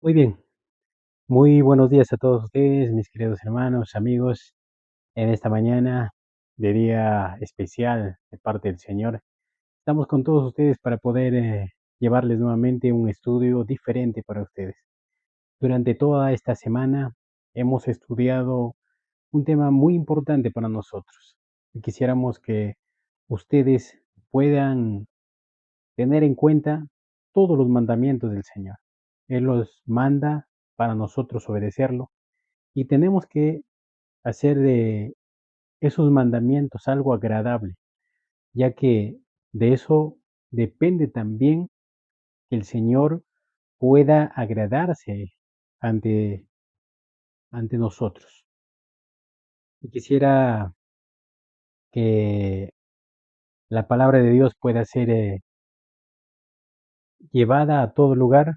Muy bien, muy buenos días a todos ustedes, mis queridos hermanos, amigos, en esta mañana de día especial de parte del Señor. Estamos con todos ustedes para poder llevarles nuevamente un estudio diferente para ustedes. Durante toda esta semana hemos estudiado un tema muy importante para nosotros y quisiéramos que ustedes puedan tener en cuenta todos los mandamientos del Señor. Él los manda para nosotros obedecerlo y tenemos que hacer de esos mandamientos algo agradable, ya que de eso depende también que el Señor pueda agradarse ante, ante nosotros. Y quisiera que la palabra de Dios pueda ser llevada a todo lugar.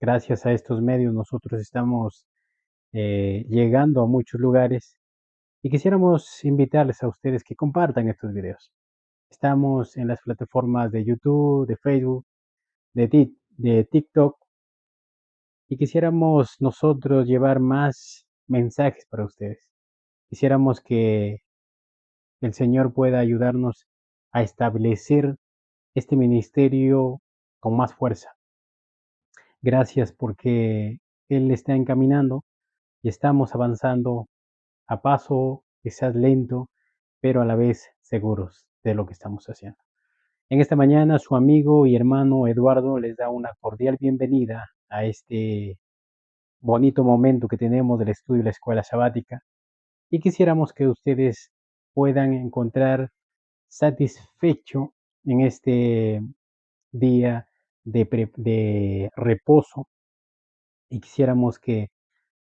Gracias a estos medios nosotros estamos llegando a muchos lugares y quisiéramos invitarles a ustedes que compartan estos videos. Estamos en las plataformas de YouTube, de Facebook, de TikTok y quisiéramos nosotros llevar más mensajes para ustedes. Quisiéramos que el Señor pueda ayudarnos a establecer este ministerio con más fuerza. Gracias porque Él está encaminando y estamos avanzando a paso quizás lento, pero a la vez seguros de lo que estamos haciendo. En esta mañana, su amigo y hermano Eduardo les da una cordial bienvenida a este bonito momento que tenemos del estudio de la escuela sabática y quisiéramos que ustedes puedan encontrar satisfecho en este día de reposo y quisiéramos que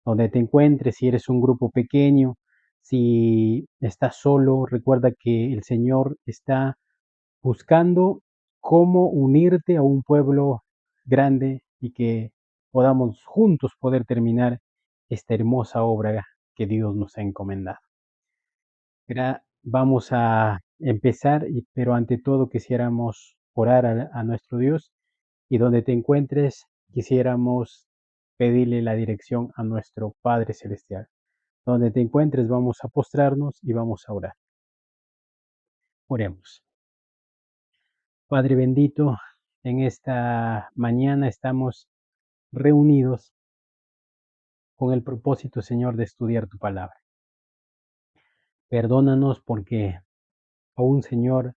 donde te encuentres, si eres un grupo pequeño, si estás solo, recuerda que el Señor está buscando cómo unirte a un pueblo grande y que podamos juntos poder terminar esta hermosa obra que Dios nos ha encomendado. Vamos a empezar, pero ante todo quisiéramos orar a nuestro Dios y donde te encuentres quisiéramos pedirle la dirección a nuestro Padre Celestial. Donde te encuentres vamos a postrarnos y vamos a orar. Oremos. Padre bendito, en esta mañana estamos reunidos con el propósito, Señor, de estudiar tu palabra. Perdónanos porque aún, Señor,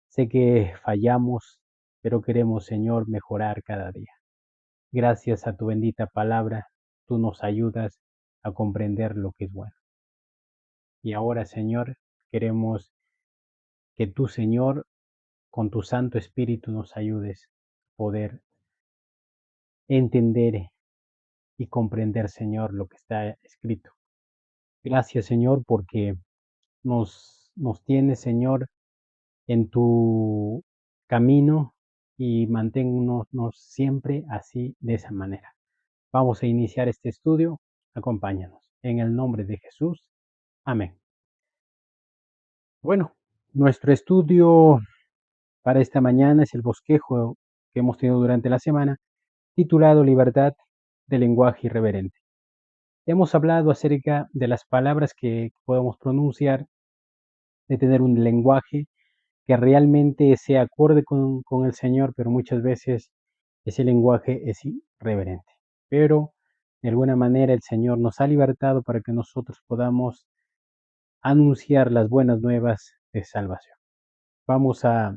sé que fallamos, pero queremos, Señor, mejorar cada día. Gracias a tu bendita palabra, tú nos ayudas a comprender lo que es bueno. Y ahora, Señor, queremos que tú, Señor, con tu Santo Espíritu nos ayudes a poder entender y comprender, Señor, lo que está escrito. Gracias, Señor, porque nos tienes, Señor, en tu camino y manténnos siempre así, de esa manera. Vamos a iniciar este estudio. Acompáñanos. En el nombre de Jesús. Amén. Bueno, nuestro estudio para esta mañana es el bosquejo que hemos tenido durante la semana, titulado Libertad de lenguaje irreverente. Hemos hablado acerca de las palabras que podemos pronunciar, de tener un lenguaje que realmente sea acorde con el Señor, pero muchas veces ese lenguaje es irreverente. Pero de alguna manera el Señor nos ha libertado para que nosotros podamos anunciar las buenas nuevas de salvación. Vamos a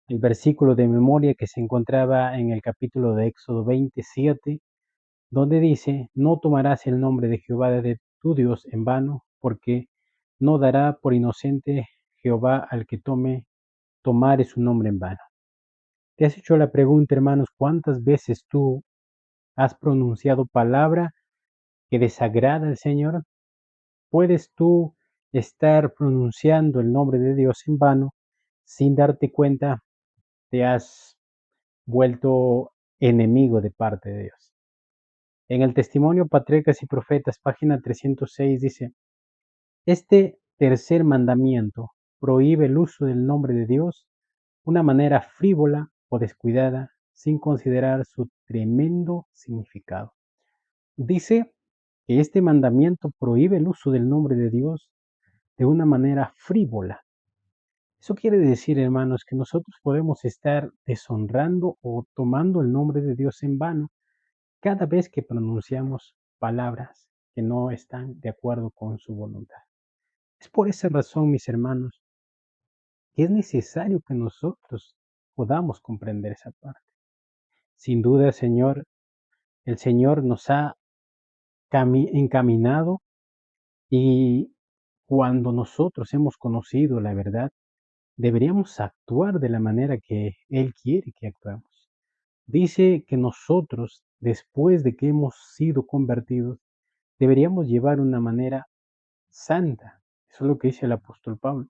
el versículo de memoria que se encontraba en el capítulo de Éxodo 27, donde dice, no tomarás el nombre de Jehová de tu Dios en vano, porque no dará por inocente Jehová al que tomare su nombre en vano. ¿Te has hecho la pregunta, hermanos, cuántas veces tú has pronunciado palabra que desagrada al Señor? ¿Puedes tú estar pronunciando el nombre de Dios en vano sin darte cuenta? Te has vuelto enemigo de parte de Dios. En el Testimonio Patriarcas y Profetas, página 306, dice, este tercer mandamiento prohíbe el uso del nombre de Dios de una manera frívola o descuidada, sin considerar su tremendo significado. Dice que este mandamiento prohíbe el uso del nombre de Dios de una manera frívola. Eso quiere decir, hermanos, que nosotros podemos estar deshonrando o tomando el nombre de Dios en vano cada vez que pronunciamos palabras que no están de acuerdo con su voluntad. Es por esa razón, mis hermanos, que es necesario que nosotros podamos comprender esa parte. Sin duda, Señor, el Señor nos ha encaminado y cuando nosotros hemos conocido la verdad, deberíamos actuar de la manera que Él quiere que actuemos. Dice que nosotros, después de que hemos sido convertidos, deberíamos llevar una manera santa. Eso es lo que dice el apóstol Pablo.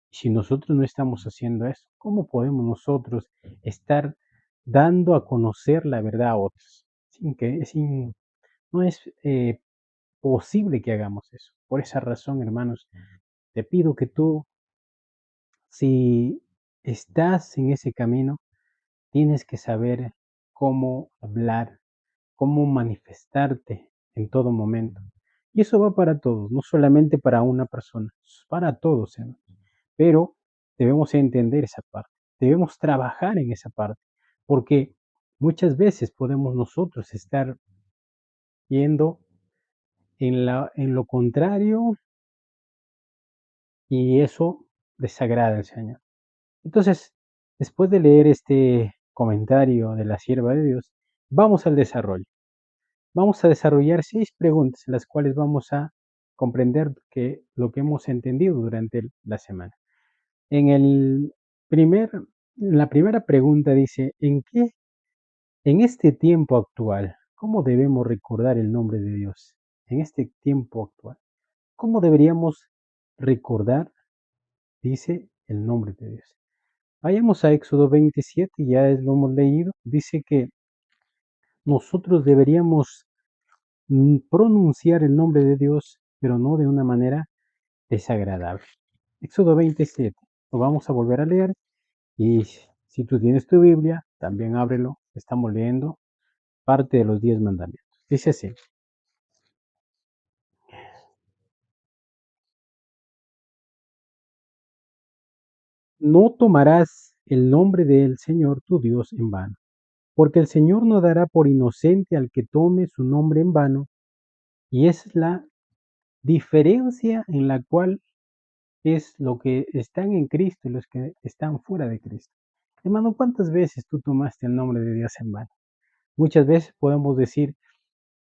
Si nosotros no estamos haciendo eso, ¿cómo podemos nosotros estar dando a conocer la verdad a otros? No es posible que hagamos eso. Por esa razón, hermanos, te pido que tú, si estás en ese camino, tienes que saber cómo hablar, cómo manifestarte en todo momento. Y eso va para todos, no solamente para una persona, es para todos, hermanos. Pero debemos entender esa parte, debemos trabajar en esa parte, porque muchas veces podemos nosotros estar yendo en lo contrario y eso desagrada al Señor. Entonces, después de leer este comentario de la sierva de Dios, vamos al desarrollo. Vamos a desarrollar 6 preguntas en las cuales vamos a comprender lo que hemos entendido durante la semana. En el primer, la primera pregunta dice, en este tiempo actual, cómo debemos recordar el nombre de Dios? En este tiempo actual, ¿cómo deberíamos recordar, dice, el nombre de Dios? Vayamos a Éxodo 27, ya lo hemos leído, dice que nosotros deberíamos pronunciar el nombre de Dios, pero no de una manera desagradable. Éxodo 27, lo vamos a volver a leer y si tú tienes tu Biblia, también ábrelo, estamos leyendo parte de los 10 mandamientos. Dice así, no tomarás el nombre del Señor tu Dios en vano, porque el Señor no dará por inocente al que tome su nombre en vano, y es la diferencia en la cual es lo que están en Cristo y los que están fuera de Cristo. Hermano, ¿cuántas veces tú tomaste el nombre de Dios en vano? Muchas veces podemos decir,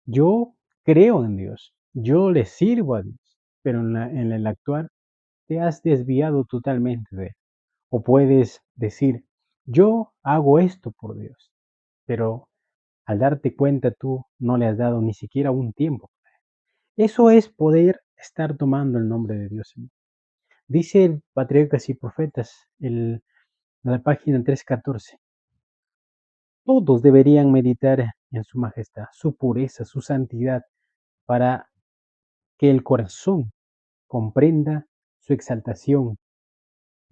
yo creo en Dios, yo le sirvo a Dios, pero en el actuar te has desviado totalmente de él. O puedes decir, yo hago esto por Dios, pero al darte cuenta tú no le has dado ni siquiera un tiempo. Eso es poder estar tomando el nombre de Dios. Dice el Patriarcas y Profetas, la página 314, todos deberían meditar en su majestad, su pureza, su santidad, para que el corazón comprenda su exaltación,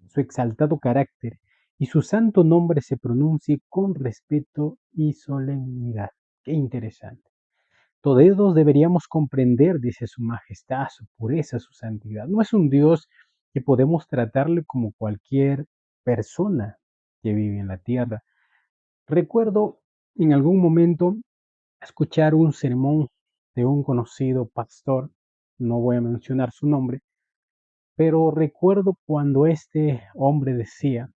su exaltado carácter, y su santo nombre se pronuncie con respeto y solemnidad. Qué interesante. Todos deberíamos comprender, dice su majestad, su pureza, su santidad. No es un Dios que podemos tratarle como cualquier persona que vive en la tierra. Recuerdo en algún momento escuchar un sermón de un conocido pastor, no voy a mencionar su nombre, pero recuerdo cuando este hombre decía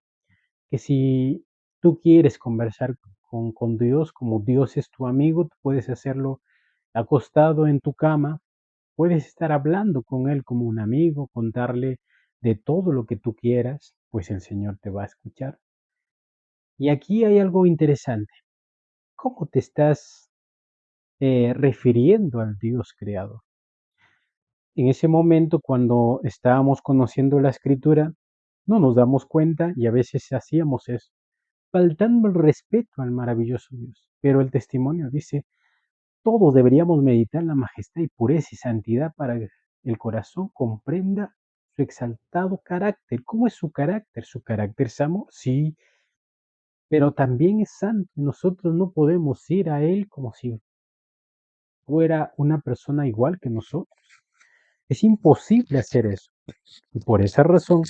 que si tú quieres conversar con Dios, como Dios es tu amigo, tú puedes hacerlo acostado en tu cama, puedes estar hablando con Él como un amigo, contarle de todo lo que tú quieras, pues el Señor te va a escuchar. Y aquí hay algo interesante. ¿Cómo te estás refiriendo al Dios creador? En ese momento, cuando estábamos conociendo la escritura, no nos damos cuenta y a veces hacíamos eso, faltando el respeto al maravilloso Dios. Pero el testimonio dice, todos deberíamos meditar la majestad y pureza y santidad para que el corazón comprenda su exaltado carácter. ¿Cómo es su carácter? ¿Su carácter es amor? Sí, pero también es santo y nosotros no podemos ir a Él como si fuera una persona igual que nosotros. Es imposible hacer eso. Y por esa razón,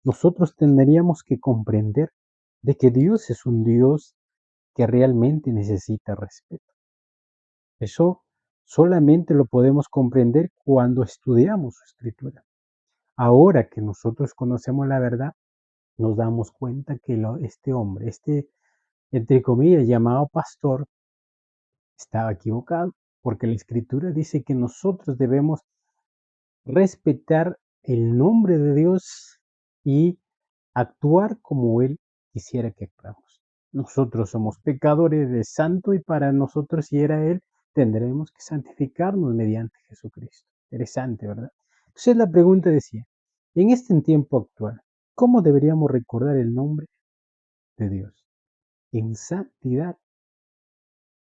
nosotros tendríamos que comprender de que Dios es un Dios que realmente necesita respeto. Eso solamente lo podemos comprender cuando estudiamos su escritura. Ahora que nosotros conocemos la verdad, nos damos cuenta que este hombre, entre comillas, llamado pastor, estaba equivocado, porque la escritura dice que nosotros debemos respetar el nombre de Dios y actuar como Él quisiera que actuáramos. Nosotros somos pecadores de santo y para nosotros, si era Él, tendremos que santificarnos mediante Jesucristo. Interesante, ¿verdad? Entonces la pregunta decía, en este tiempo actual, ¿cómo deberíamos recordar el nombre de Dios? En santidad,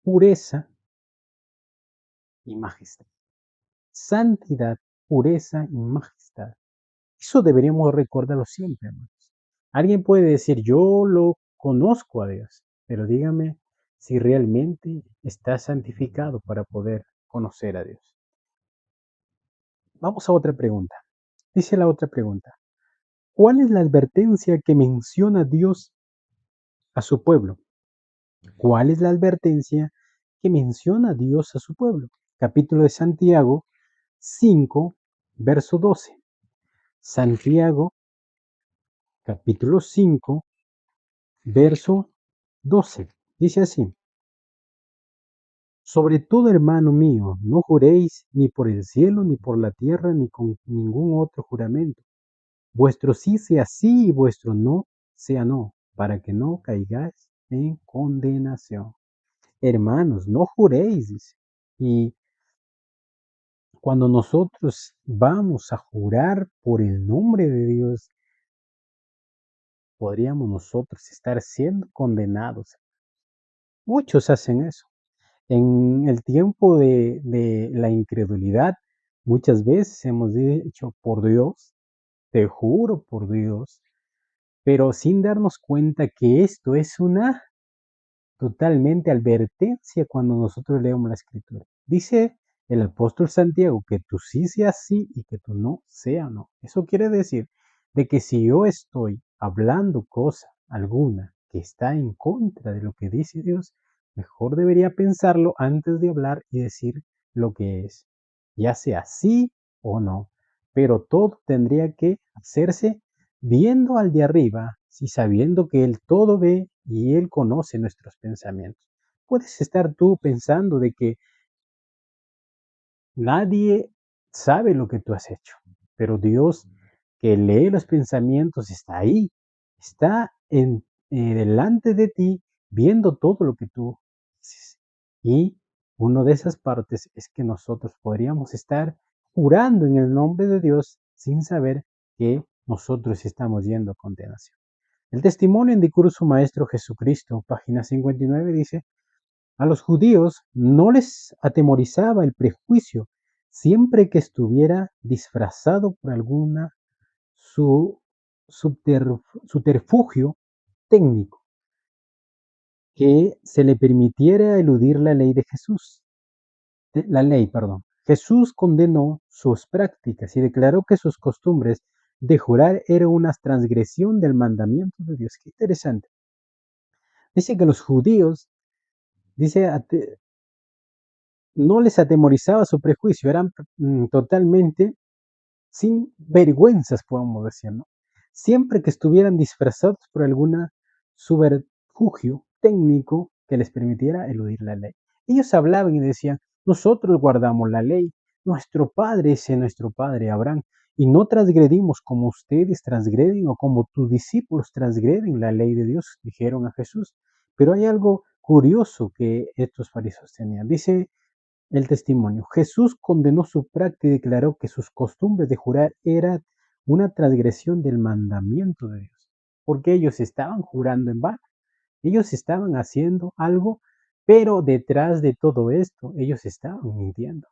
pureza y majestad. Santidad, pureza y majestad. Eso deberíamos recordarlo siempre, hermanos. Alguien puede decir, yo lo conozco a Dios, pero dígame si realmente está santificado para poder conocer a Dios. Vamos a otra pregunta. Dice la otra pregunta. ¿Cuál es la advertencia que menciona Dios a su pueblo? ¿Cuál es la advertencia que menciona Dios a su pueblo? Capítulo de Santiago 5, verso 12. Santiago, capítulo 5, verso 12. Dice así. Sobre todo, hermano mío, no juréis ni por el cielo, ni por la tierra, ni con ningún otro juramento. Vuestro sí sea sí y vuestro no sea no, para que no caigáis en condenación. Hermanos, no juréis, dice. Y cuando nosotros vamos a jurar por el nombre de Dios, podríamos nosotros estar siendo condenados. Muchos hacen eso. En el tiempo de la incredulidad, muchas veces hemos dicho, por Dios, te juro por Dios, pero sin darnos cuenta que esto es una totalmente advertencia cuando nosotros leemos la escritura. Dice el apóstol Santiago que tú sí sea sí y que tú no sea no. Eso quiere decir de que si yo estoy hablando cosa alguna que está en contra de lo que dice Dios, mejor debería pensarlo antes de hablar y decir lo que es, ya sea sí o no. Pero todo tendría que hacerse viendo al de arriba, y sabiendo que Él todo ve y Él conoce nuestros pensamientos. Puedes estar tú pensando de que nadie sabe lo que tú has hecho, pero Dios que lee los pensamientos está ahí, está delante de ti, viendo todo lo que tú dices. Y una de esas partes es que nosotros podríamos estar jurando en el nombre de Dios sin saber que nosotros estamos yendo a condenación. El testimonio en Discurso Maestro Jesucristo, página 59, dice, a los judíos no les atemorizaba el prejuicio siempre que estuviera disfrazado por alguna su, subterfugio técnico que se le permitiera eludir la ley de Jesús. La ley, perdón. Jesús condenó sus prácticas y declaró que sus costumbres de jurar era una transgresión del mandamiento de Dios. Qué interesante. Dice que los judíos, dice, no les atemorizaba su prejuicio, eran totalmente sin vergüenzas, podemos decir, ¿no? Siempre que estuvieran disfrazados por alguna subterfugio técnico que les permitiera eludir la ley. Ellos hablaban y decían, nosotros guardamos la ley, nuestro padre es nuestro padre Abraham, y no transgredimos como ustedes transgreden o como tus discípulos transgreden la ley de Dios, dijeron a Jesús. Pero hay algo curioso que estos fariseos tenían. Dice el testimonio. Jesús condenó su práctica y declaró que sus costumbres de jurar eran una transgresión del mandamiento de Dios, porque ellos estaban jurando en vano, ellos estaban haciendo algo, pero detrás de todo esto ellos estaban mintiendo,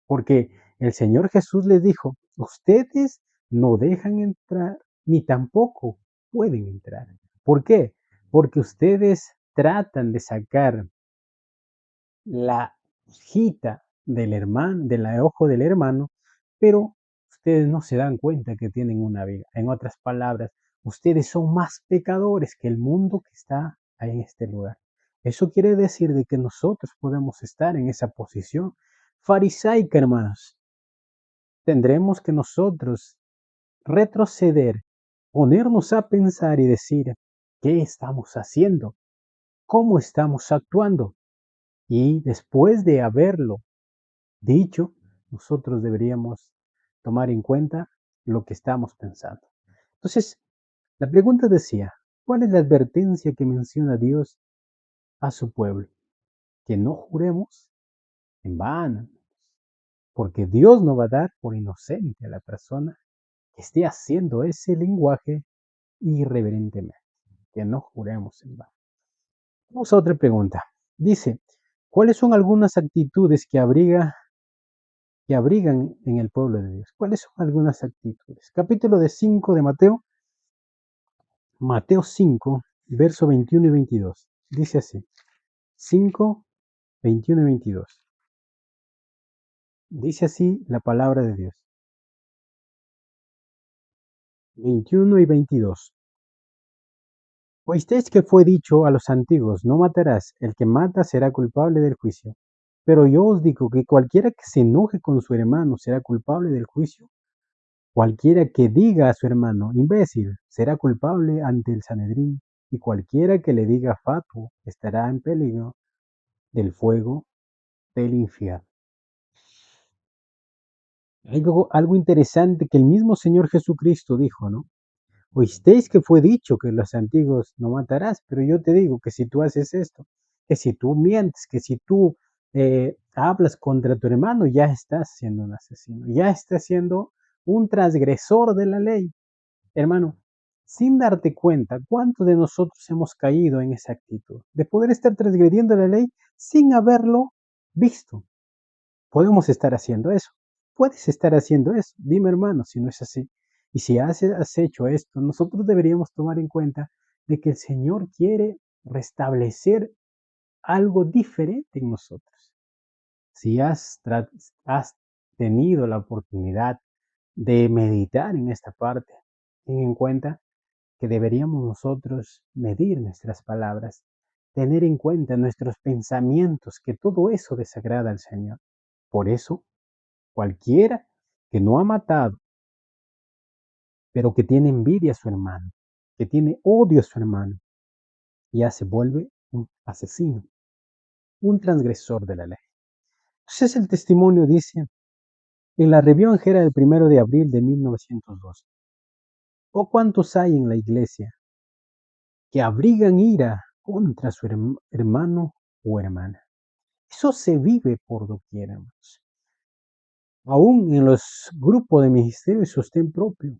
porque el Señor Jesús les dijo, ustedes no dejan entrar ni tampoco pueden entrar. ¿Por qué? porque ustedes tratan de sacar la hojita del hermano, del ojo del hermano, pero ustedes no se dan cuenta que tienen una viga. En otras palabras, ustedes son más pecadores que el mundo que está en este lugar. Eso quiere decir de que nosotros podemos estar en esa posición farisaica, hermanos. Tendremos que nosotros retroceder, ponernos a pensar y decir, ¿qué estamos haciendo? ¿Cómo estamos actuando? Y después de haberlo dicho, nosotros deberíamos tomar en cuenta lo que estamos pensando. Entonces, la pregunta decía, ¿cuál es la advertencia que menciona Dios a su pueblo? Que no juremos en vano, porque Dios no va a dar por inocente a la persona que esté haciendo ese lenguaje irreverentemente, que no juremos en vano. Vamos a otra pregunta. Dice, ¿cuáles son algunas actitudes que abrigan en el pueblo de Dios? ¿Cuáles son algunas actitudes? Capítulo de 5 de Mateo, Mateo 5, verso 21 y 22. Dice así, 5, 21 y 22. Dice así la palabra de Dios. 21 y 22. Oísteis que fue dicho a los antiguos, no matarás, el que mata será culpable del juicio. Pero yo os digo que cualquiera que se enoje con su hermano será culpable del juicio. Cualquiera que diga a su hermano imbécil será culpable ante el Sanedrín, y cualquiera que le diga fatuo estará en peligro del fuego del infierno. Algo interesante que el mismo Señor Jesucristo dijo, ¿no? Oísteis que fue dicho que los antiguos no matarás, pero yo te digo que si tú haces esto, que si tú mientes, que si tú hablas contra tu hermano, ya estás siendo un asesino, ya estás siendo un transgresor de la ley. Hermano, sin darte cuenta, ¿cuántos de nosotros hemos caído en esa actitud de poder estar transgrediendo la ley sin haberlo visto? Podemos estar haciendo eso. Puedes estar haciendo eso. Dime, hermano, si no es así. Y si has hecho esto, nosotros deberíamos tomar en cuenta de que el Señor quiere restablecer algo diferente en nosotros. Si has tenido la oportunidad de meditar en esta parte, ten en cuenta que deberíamos nosotros medir nuestras palabras, tener en cuenta nuestros pensamientos, que todo eso desagrada al Señor. Por eso, cualquiera que no ha matado, pero que tiene envidia a su hermano, que tiene odio a su hermano, ya se vuelve un asesino, un transgresor de la ley. Entonces el testimonio dice, en la Revión Jera del 1 de abril de 1902, ¿o cuántos hay en la iglesia que abrigan ira contra su hermano o hermana? Eso se vive por doquier, hermanos. Aún en los grupos de ministerio y sostén propio,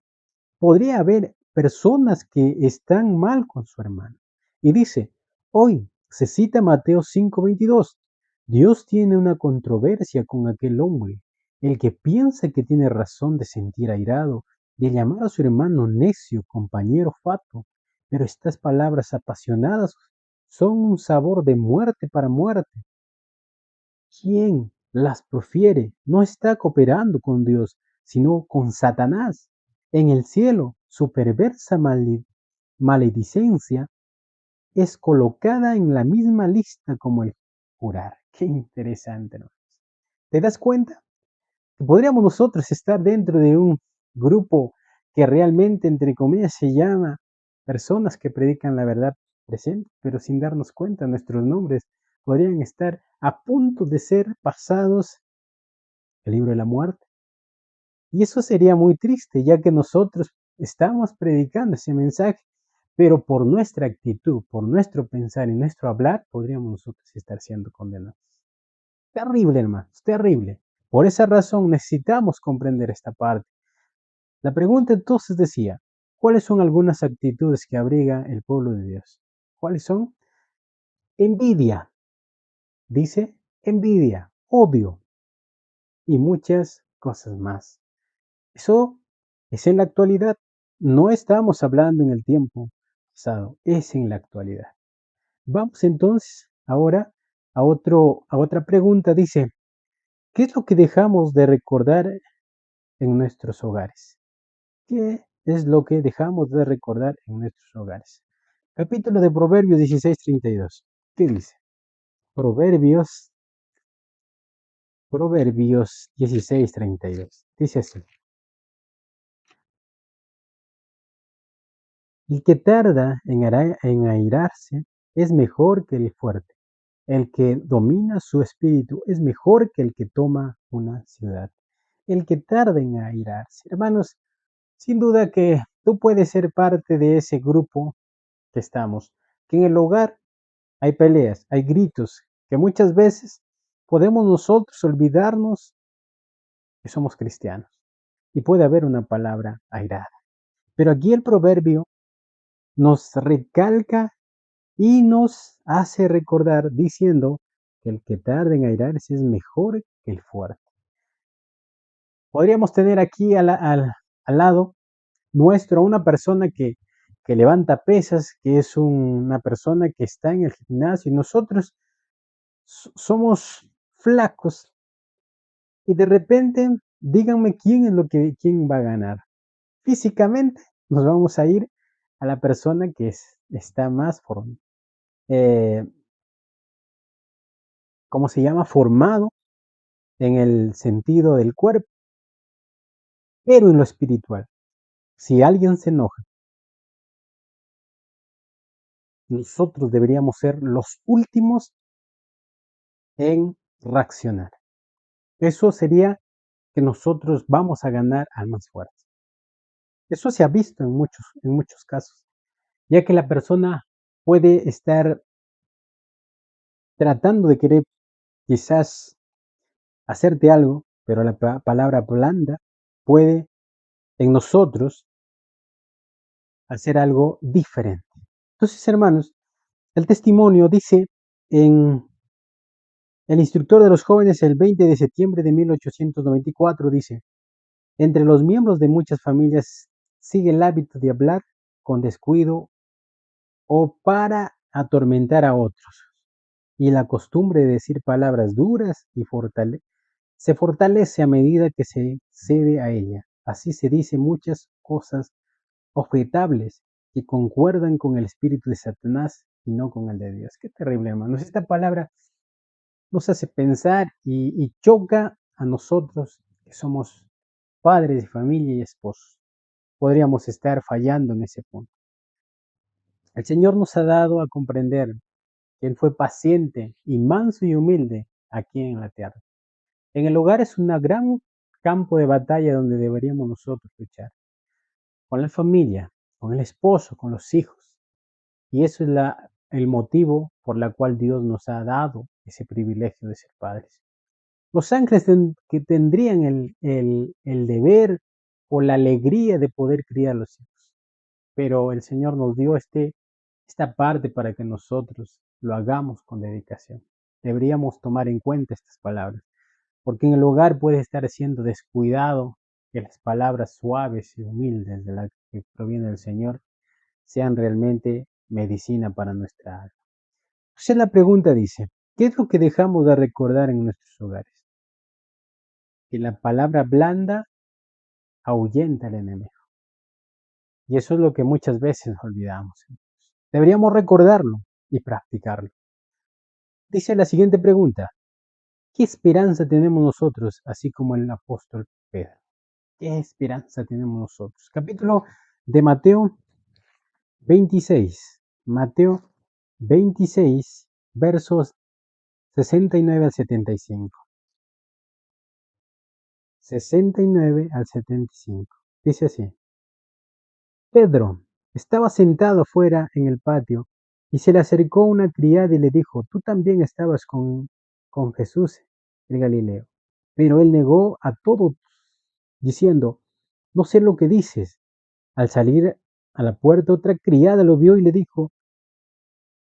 podría haber personas que están mal con su hermano. Y dice, hoy se cita Mateo 5:22, Dios tiene una controversia con aquel hombre, el que piensa que tiene razón de sentir airado, de llamar a su hermano necio, compañero fatuo, pero estas palabras apasionadas son un sabor de muerte para muerte. Quien las profiere no está cooperando con Dios, sino con Satanás. En el cielo, su perversa maledicencia es colocada en la misma lista como el jurar. Qué interesante, ¿no? ¿Te das cuenta? Que podríamos nosotros estar dentro de un grupo que realmente, entre comillas, se llama personas que predican la verdad presente, pero sin darnos cuenta, nuestros nombres podrían estar a punto de ser pasados al libro de la muerte. Y eso sería muy triste, ya que nosotros estamos predicando ese mensaje, pero por nuestra actitud, por nuestro pensar y nuestro hablar, podríamos nosotros estar siendo condenados. Terrible, hermanos, terrible. Por esa razón necesitamos comprender esta parte. La pregunta entonces decía, ¿cuáles son algunas actitudes que abriga el pueblo de Dios? ¿Cuáles son? Envidia, dice, envidia, odio y muchas cosas más. Eso es en la actualidad. No estamos hablando en el tiempo pasado, es en la actualidad. Vamos entonces ahora a otra pregunta. Dice, ¿qué es lo que dejamos de recordar en nuestros hogares? ¿Qué es lo que dejamos de recordar en nuestros hogares? Capítulo de Proverbios 16:32. ¿Qué dice? Proverbios, Proverbios 16:32. Dice así. El que tarda en airarse es mejor que el fuerte. El que domina su espíritu es mejor que el que toma una ciudad. El que tarda en airarse. Hermanos, sin duda que tú puedes ser parte de ese grupo que estamos, que en el hogar hay peleas, hay gritos, que muchas veces podemos nosotros olvidarnos que somos cristianos y puede haber una palabra airada. Pero aquí el proverbio nos recalca y nos hace recordar diciendo que el que tarda en airarse es mejor que el fuerte. Podríamos tener aquí al lado nuestro a una persona que levanta pesas, que es una persona que está en el gimnasio y nosotros somos flacos y de repente díganme quién va a ganar. Físicamente nos vamos a ir a la persona que está más eh, ¿cómo se llama? Formado en el sentido del cuerpo, pero en lo espiritual. Si alguien se enoja, nosotros deberíamos ser los últimos en reaccionar. Eso sería que nosotros vamos a ganar al más fuerte. Eso se ha visto en muchos casos, ya que la persona puede estar tratando de querer quizás hacerte algo, pero la palabra blanda puede en nosotros hacer algo diferente. Entonces, hermanos, el testimonio dice en el instructor de los jóvenes el 20 de septiembre de 1894, dice, entre los miembros de muchas familias sigue el hábito de hablar con descuido o para atormentar a otros, y la costumbre de decir palabras duras se fortalece a medida que se cede a ella. Así se dice muchas cosas objetables que concuerdan con el espíritu de Satanás y no con el de Dios. Qué terrible, hermanos. Esta palabra nos hace pensar y choca a nosotros que somos padres de familia y esposos. Podríamos estar fallando en ese punto. El Señor nos ha dado a comprender que Él fue paciente y manso y humilde aquí en la tierra. En el hogar es un gran campo de batalla donde deberíamos nosotros luchar. Con la familia, con el esposo, con los hijos. Y eso es el motivo por la cual Dios nos ha dado ese privilegio de ser padres. Los ángeles que tendrían el deber o la alegría de poder criar a los hijos. Pero el Señor nos dio esta parte para que nosotros lo hagamos con dedicación. Deberíamos tomar en cuenta estas palabras, porque en el hogar puede estar siendo descuidado que las palabras suaves y humildes de las que proviene del Señor sean realmente medicina para nuestra alma. Entonces la pregunta dice, ¿qué es lo que dejamos de recordar en nuestros hogares? Que la palabra blanda ahuyenta al enemigo. Y eso es lo que muchas veces olvidamos. Deberíamos recordarlo y practicarlo. Dice la siguiente pregunta, ¿qué esperanza tenemos nosotros, así como el apóstol Pedro? ¿Qué esperanza tenemos nosotros? Capítulo de Mateo 26. Mateo 26, versos 69 al 75. 69 al 75. Dice así. Pedro estaba sentado afuera en el patio y se le acercó una criada y le dijo, tú también estabas con Jesús el Galileo. Pero él negó a todos diciendo, no sé lo que dices. Al salir a la puerta otra criada lo vio y le dijo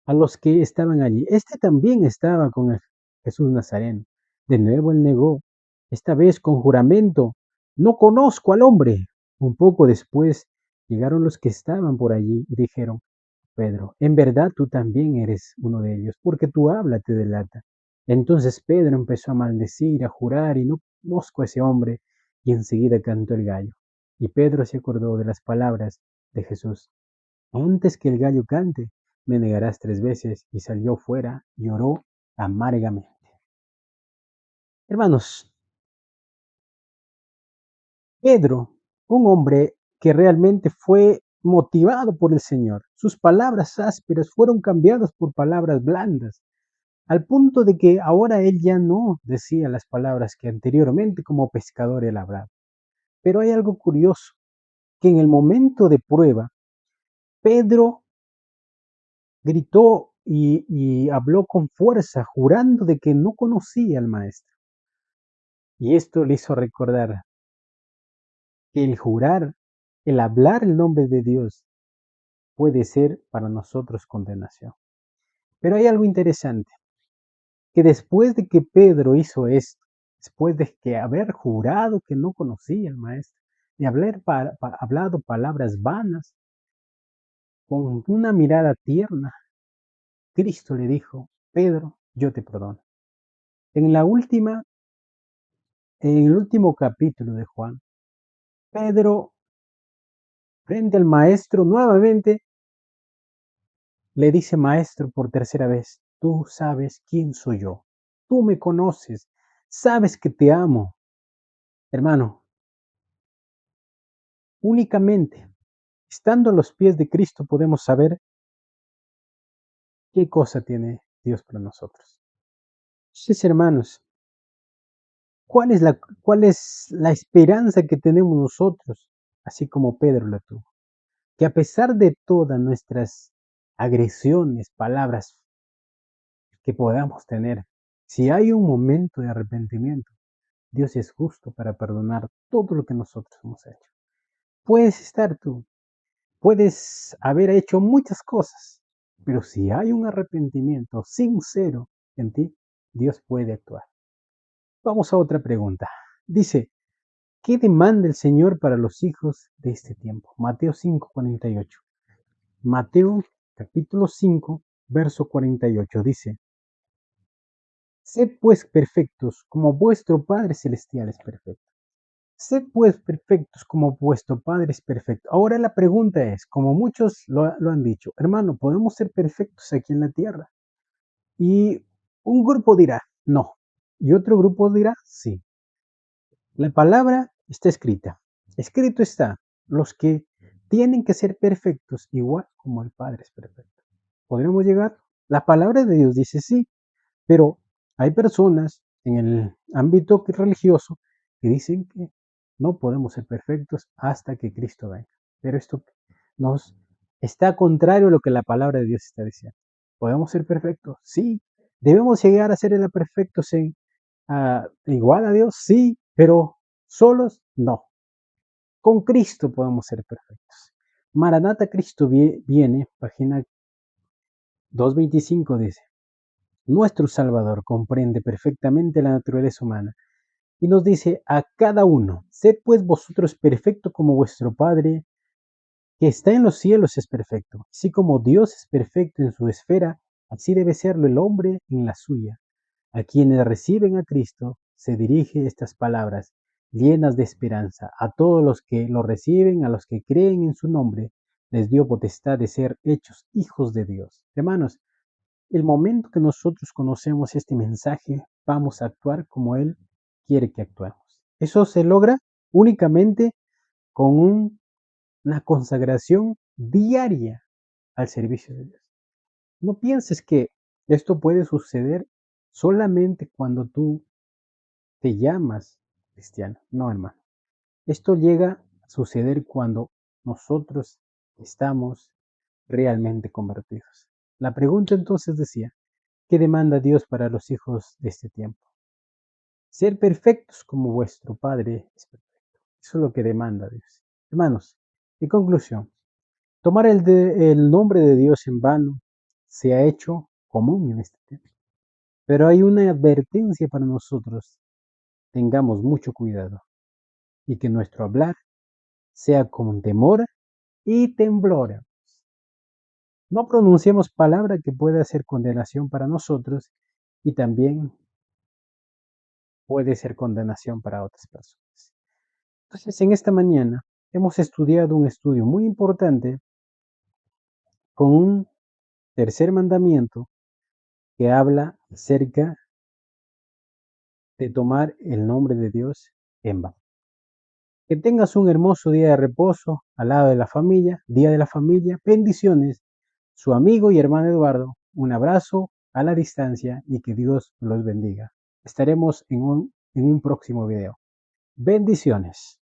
a los que estaban allí, este también estaba con el Jesús Nazareno. De nuevo él negó, esta vez con juramento, no conozco al hombre. Un poco después llegaron los que estaban por allí y dijeron, Pedro, en verdad tú también eres uno de ellos, porque tu habla te delata. Entonces Pedro empezó a maldecir, a jurar, y no conozco a ese hombre, y enseguida cantó el gallo. Y Pedro se acordó de las palabras de Jesús. Antes que el gallo cante, me negarás 3 veces, y salió fuera y oró amargamente. Hermanos, Pedro, un hombre que realmente fue motivado por el Señor. Sus palabras ásperas fueron cambiadas por palabras blandas, al punto de que ahora él ya no decía las palabras que anteriormente como pescador él hablaba. Pero hay algo curioso, que en el momento de prueba, Pedro gritó y habló con fuerza, jurando de que no conocía al Maestro. Y esto le hizo recordar que el jurar, el hablar el nombre de Dios, puede ser para nosotros condenación. Pero hay algo interesante, que después de que Pedro hizo esto, después de que haber jurado que no conocía al Maestro, de haber hablado palabras vanas, con una mirada tierna, Cristo le dijo, Pedro, yo te perdono. En la última, en el último capítulo de Juan, Pedro, frente al Maestro, nuevamente le dice, Maestro, por tercera vez, tú sabes quién soy yo, tú me conoces, sabes que te amo. Hermano, únicamente estando a los pies de Cristo podemos saber qué cosa tiene Dios para nosotros. Entonces, hermanos, cuál es la esperanza que tenemos nosotros, así como Pedro la tuvo? Que a pesar de todas nuestras agresiones, palabras que podamos tener, si hay un momento de arrepentimiento, Dios es justo para perdonar todo lo que nosotros hemos hecho. Puedes estar tú, puedes haber hecho muchas cosas, pero si hay un arrepentimiento sincero en ti, Dios puede actuar. Vamos a otra pregunta. Dice, ¿qué demanda el Señor para los hijos de este tiempo? Mateo 5:48. Mateo capítulo 5, verso 48 dice, sed pues perfectos como vuestro Padre Celestial es perfecto. Sed pues perfectos como vuestro Padre es perfecto. Ahora la pregunta es, como muchos lo han dicho, hermano, ¿podemos ser perfectos aquí en la tierra? Y un grupo dirá, no. Y otro grupo dirá, sí. La palabra está escrita. Escrito está, los que tienen que ser perfectos igual como el Padre es perfecto. ¿Podremos llegar? La palabra de Dios dice sí, pero hay personas en el ámbito religioso que dicen que no podemos ser perfectos hasta que Cristo venga. Pero esto nos está contrario a lo que la palabra de Dios está diciendo. ¿Podemos ser perfectos? Sí. ¿Debemos llegar a ser perfectos igual a Dios? Sí, pero solos no. Con Cristo podemos ser perfectos. Maranata, Cristo viene, página 225 dice, nuestro Salvador comprende perfectamente la naturaleza humana y nos dice a cada uno, sed pues vosotros perfectos como vuestro Padre que está en los cielos es perfecto. Así como Dios es perfecto en su esfera, así debe serlo el hombre en la suya. A quienes reciben a Cristo se dirige estas palabras llenas de esperanza. A todos los que lo reciben, a los que creen en su nombre, les dio potestad de ser hechos hijos de Dios. Hermanos, el momento que nosotros conocemos este mensaje, vamos a actuar como Él quiere que actuemos. Eso se logra únicamente con una consagración diaria al servicio de Dios. No pienses que esto puede suceder solamente cuando tú te llamas cristiano. No, hermano. Esto llega a suceder cuando nosotros estamos realmente convertidos. La pregunta entonces decía, ¿qué demanda Dios para los hijos de este tiempo? Ser perfectos como vuestro Padre es perfecto. Eso es lo que demanda Dios. Hermanos, en conclusión, tomar el nombre de Dios en vano se ha hecho común en este tiempo. Pero hay una advertencia para nosotros. Tengamos mucho cuidado y que nuestro hablar sea con temor y temblor. No pronunciemos palabra que pueda ser condenación para nosotros y también puede ser condenación para otras personas. Entonces, en esta mañana hemos estudiado un estudio muy importante con un tercer mandamiento que habla acerca de tomar el nombre de Dios en vano. Que tengas un hermoso día de reposo al lado de la familia, día de la familia, bendiciones. Su amigo y hermano Eduardo, un abrazo a la distancia y que Dios los bendiga. Estaremos en un próximo video. Bendiciones.